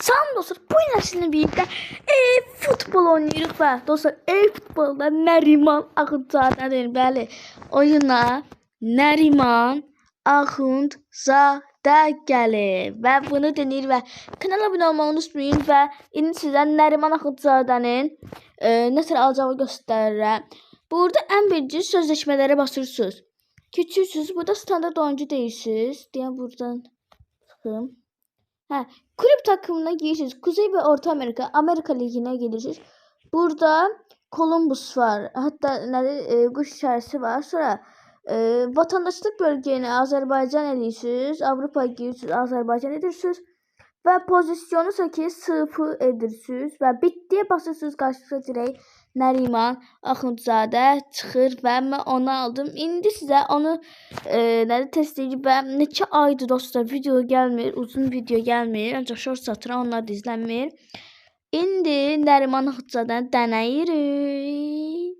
Salam dostlar, bu gün sizinlə birlikdə futbol oynayırıq və dostlar, futbolda Nəriman Axundzadənin, bəli, oyuna Nəriman Axundzadə gəlir və bunu denir və kanala abunə olmağı unutmayın və indi sizə Nəriman Axundzadənin nəsə alacağını göstərirəm. Burada ən birinci sözləşmələrə basırsınız. Keçirsiniz, burada standart oyuncu deyirsiniz. Deyən buradan çıxım. Kulüp takımına girirsiniz. Kuzey ve Orta Amerika Ligi'ne gelirsiniz. Burada Columbus var. Hatta kuş içerisi var. Sonra vatandaşlık bölgeni Azerbaycan edirsiniz. Avrupa girirsiniz. Azerbaycan edirsiniz. Ve pozisyonu 8-0 edirsiniz. Ve bittiye basırsınız. Karşınıza direkt Nəriman Axundzadə çıxır və mən onu aldım. İndi sizə onu test edib və neçə aydır dostlar video gəlmir, uzun video gəlmir, ancaq short satıran onlar da izlənmir. İndi Nəriman Axundzadəni dənəyirik.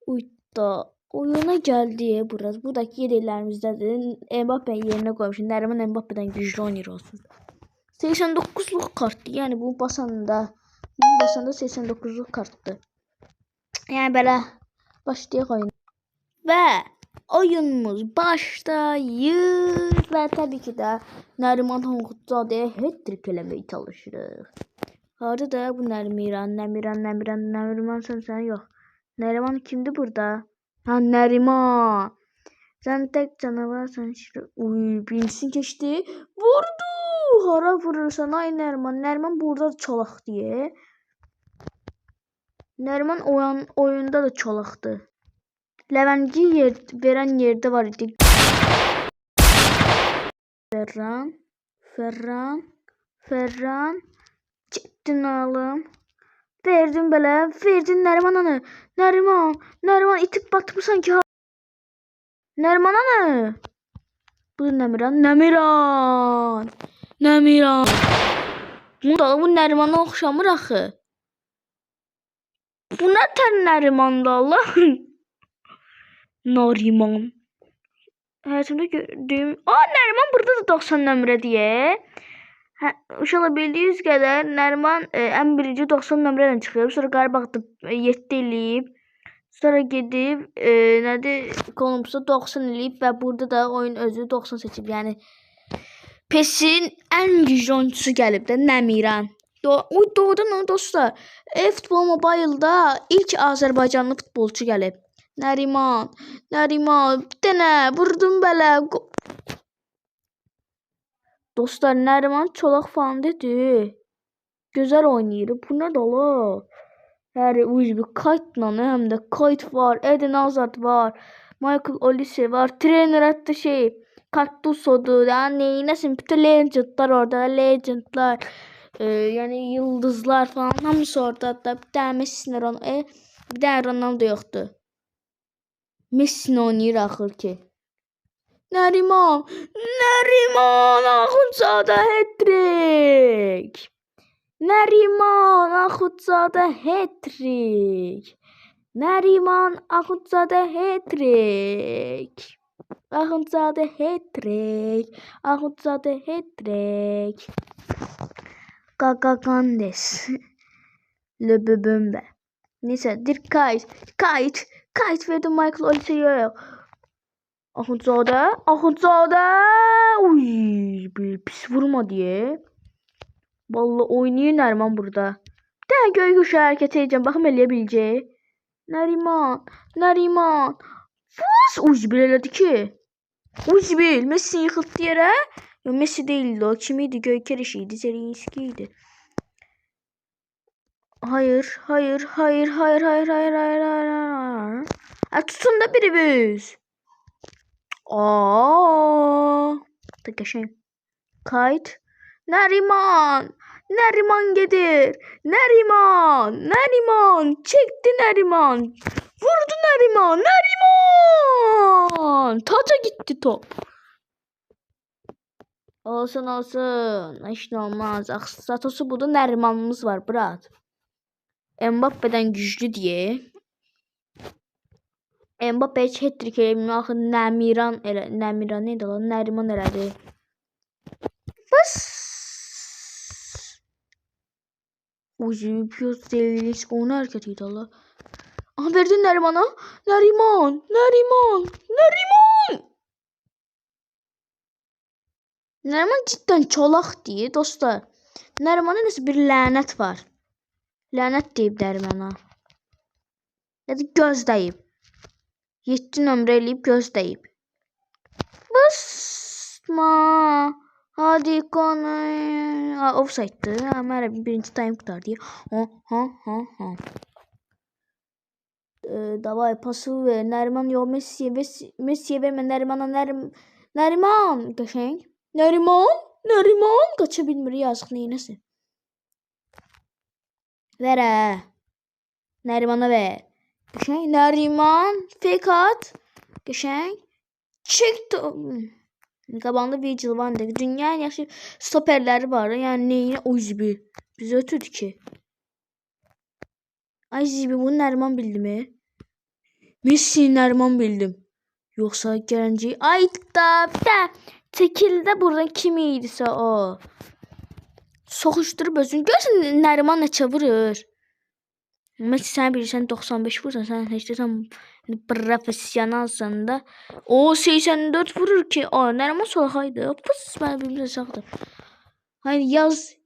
Uyda oyuna gəldi burası. Buradakı yerlərimizdədir. Mbappe'nin yerinə qoymuşum. Nəriman Mbappe'dən güclü oynayır olsun. 89'luq kartdır. Yəni bu basanda 89'luq kartdır. Yəni belə başlayaq oyuna. Və oyunumuz başlayır və təbii ki də Nəriman Axundzadəyə hat-trick eləməyə çalışırıq. Harada bu Nəriman sən yox. Nəriman kimdir burada? Nəriman. Sən tək canavarsan. Birincisini keçdi. Vurdu. Hara vurursan ay Nəriman. Nəriman burada çalaq deyə. Nəriman oyunda da çolaqdır. Levəngi verən yerdə var idi. Ferran. Çəkdin alım. Verdin belə. Verdin Nəriman anı. Nəriman itib batmısan ki. Nəriman anı. Bu Nəmiran. Bu Nərimana oxşamır axı. Bu nə tər Nərimandır Allah? Nəriman. Həyatımda gördüyüm... Nəriman burada da 90 nömrə deyə. İnşallah bildiyiniz qədər Nəriman ən birinci 90 nömrə ilə çıxıb. Sonra Qarabağda 7 eləyib. Sonra gedib Columbus'a 90 eləyib və burada da oyun özü 90 seçib. Yəni PES'in ən güclü oyuncusu gəlib də Nəmiran. Doğrudan o dostlar. Futbol Mobile'da ilk Azərbaycanlı futbolçu gəlib. Nəriman. Bir dənə vurdum belə. Dostlar Nəriman çolaq falan dedi. Gözəl oynayır. Bu nə dolu? Hər bir Kaytla həm də Kayt var. Eden Hazard var. Michael Olise var. Trener hətta Cardoso'dur. Yəni neynəsin? Bütün legendlar orada. Legendlar. Yəni yıldızlar falan hamısı orada. Hatta bir dənə Messi bir dənə Ronaldo yoxdur. Messi oynayır axır ki. Nəriman Axundzadə hat-trick. Nəriman Axundzadə hat-trick. Gagagandes. Le bebembe. Neyse, Kayt verdim Michael Olise'ye yok. Axundzadə. Uy, bir pis vurma diye. Vallahi oynuyor Nəriman burada. Bir tane göy hərəkət edəcəm. Baxım eləyə Nəriman. Fus. Uzbil elədi ki. Uzbil. Messi yıxıldı yerə. Yo, Messi değildi o. Kim idi? Göyker işiydi. Zelinski idi. Hayır. Tutun da birimiz. Tek Kayt. Nəriman gedir. Nəriman. Çekti Nəriman. Vurdu Nəriman. Taca gitti top. Olsun. Hiç olmaz. Satosu burada Nərimanımız var brat. Mbappe'den güçlü diye. Mbappe heç hat-trick eləmir. Axı Nəmiran neydi lan? Nəriman elədi. Bas. Uzi piyot delilik onu hareket et Allah. Aha verdin Neriman'a. Neriman. Neriman. Neriman. Neriman cidden çolak diye dostlar. Neriman'a nasıl bir lanet var. Lanet deyip Neriman'a. Ya da göz deyip. 7 nömrə eləyib göz deyip. Basma. Hadi konu. Offside'dı. Mənim birinci time qutardı. Ha. Davay pası ver. Neriman yok Messi'ye verme Neriman'a Neriman. Qəşəng. Neriman. Qaça bilmir yazıq neynəsin. Ver hə. Neriman'a ver. Qəşəng. Neriman. Fake at. Qəşəng. Çek. Qabağında Vigil var. Dünyanın yaxşı stoperləri var. Yəni neyinə o zibi. Biz ötürdük ki. Ay zibi bunu Neriman bildi mi? Messi Neriman bildim. Yoksa Gerenci ay da bir de çekildi buradan kim idiyse o. Soxuşdurup özünü. Görsən Neriman ne çevirir. Messi sen bilirsən 95 vursan sen heç deyirsən profesyonalsan da. O 84 vurur ki o Neriman solxaydı. Pıs mən bilmirəm sağdı. Hani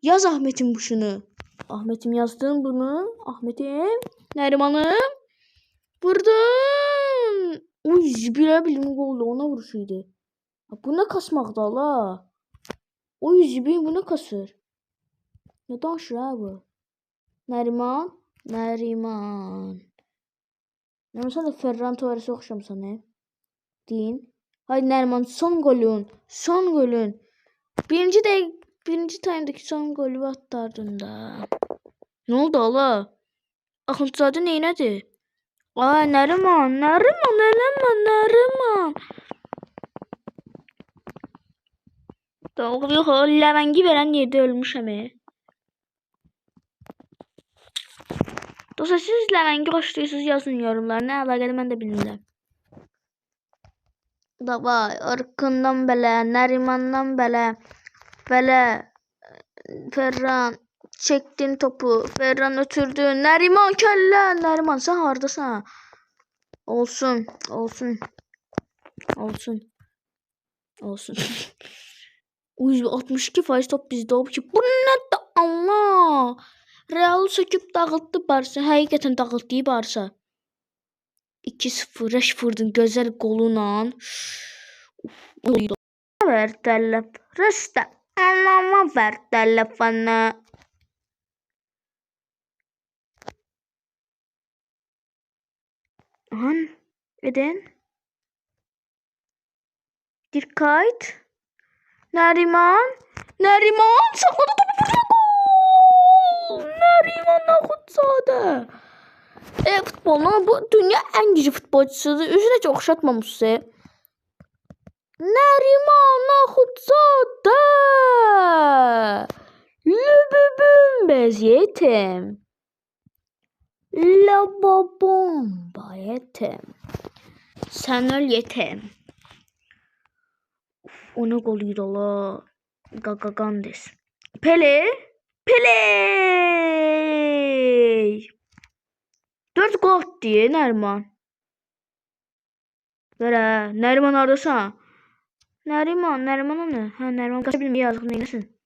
yaz Ahmet'in bu şunu. Ahmet'im yazdın bunu. Ahmet'im. Neriman'ım. Vurdum. Uy zibirə bilim oldu. Ona vuruşuydu. Bu ne kasmaqda la? Uy zibi bu ne kasır? Ne danışır ha bu? Neriman. Neriman sen de Ferran Torres'e oxşamsan he? Deyin. Haydi Neriman son golün. Birinci time'daki son golü attardın da. Ne oldu ala? Akıntızadə neynədir? Ay Neriman. Doğru yox, Levəngi verən yerdə ölmüşəm. Dostlar siz Levəngi xoşlayırsınız yazın yorumlara. Nə əlaqədir mən də bilmirəm. Davay, Orkundan belə, Nerimandan belə Ferran çektin topu. Ferran ötürdü. Neriman kəllə. Neriman sen hardasan? Olsun. 62% top bizdə olub ki. Bu nə də Allah. Real söküb dağıtdı Barsa. Həqiqətən dağıtdı Barsa. 2-0 Rashford'un gözəl qoluyla. Ver tələf. Rəstə. Anama ver telefonu. Ahan. Eden. Dikkat. Neriman sakladı topu. Neriman Akutzadə. Futbolun bu dünya en güclü futbolcusudur. Üzünə çox oxşatmamışsa. Neriman Akutzadə. Lübübüm beziyetim. La bomba yetim. Sen öl yetim. Ona goluydu la. Gagagandes. Pele. 4 gol attı Neriman. Ver Neriman aradasa. Neriman ne? Ha Neriman kaçabilir yazık neylesin.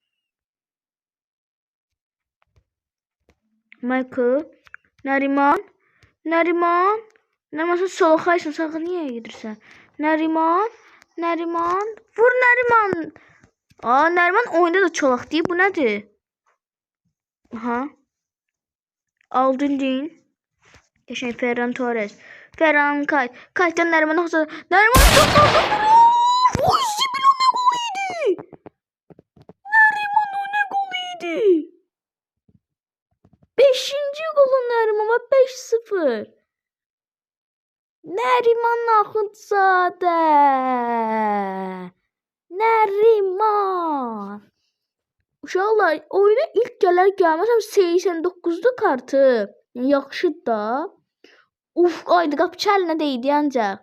Michael. Neriman sen soluqaysın sakın niye gidirsən? Neriman. Vur Neriman. Neriman oyunda da çolaq deyib. Bu nədir? Aha. Aldın deyin. Geçen Ferran Torres. Ferran Kayt'tan Neriman olsa. Neriman çok Oy Sibil o ne golüydü. Neriman o ne golüydü. 5. golü Neriman'a 5-0. Neriman Akutzadə. Neriman. Uşaqlar oyuna ilk gəlməsəm 89'du kartı. Yaxşı da. Aydı qapıçı əlinə deydi ancaq.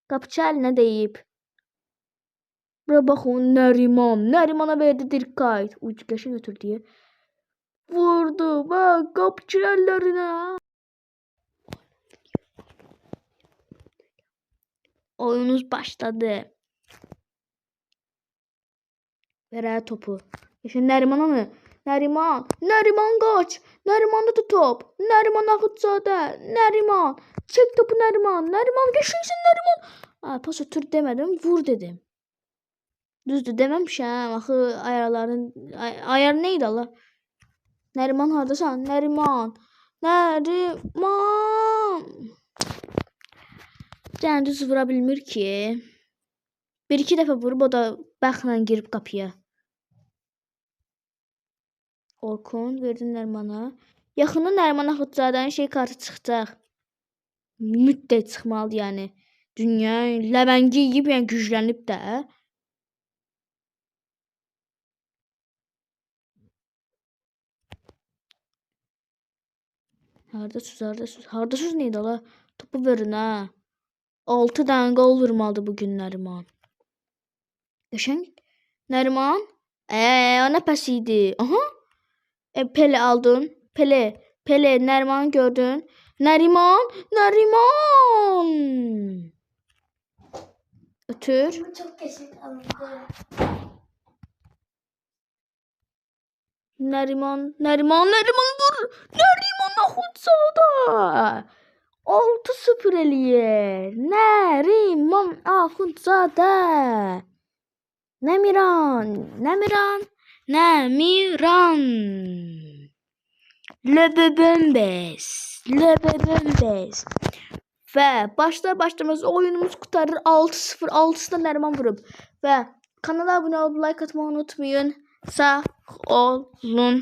Qapıçı əlinə deyib. Bura baxın Neriman'a verdi Dirkayt. Ucu qəşəng götürdü. Vurdu. Bak kapçı ellerine. Oyunumuz başladı. Ver topu. Şimdi Neriman'a mı? Neriman. Neriman kaç. Neriman'da tut top. Neriman Akıtzadə. Neriman. Çek topu Neriman. Neriman geçeceksin Neriman. Ha, pas ötür demedim. Vur dedim. Düzdür dememişəm. Axı ayar neydi Allah? Neriman hardasan? Neriman. Neriman. Yəni düz vura bilmir ki. Bir-iki dəfə vurub o da bəxtlə girib qapıya. Orkun verdi Neriman'a. Yaxında Neriman Akıtzadənin kartı çıxacaq. Müddət çıxmalı yəni. Dünya ləvəngi yiyib yəni güclənib də. Hardasız neydi ola? Topu verin ha. 6 dənə gol vurmalıdır bugün Neriman. Qəşəng. Neriman. O nə pəs idi? Aha. Pele aldın. Pele Neriman'ı gördün. Neriman. Ötür. Bu çok kesin alındı. Neriman vur. Neriman Akıtzada. 6-0 eləyir. Neriman Akıtzada. Nemiran. Lebebembes. Ve başlamaz oyunumuz kurtarır 6-0. 6'da Neriman vurup. Ve kanala abone olup like atmayı unutmayın. Sağ olun.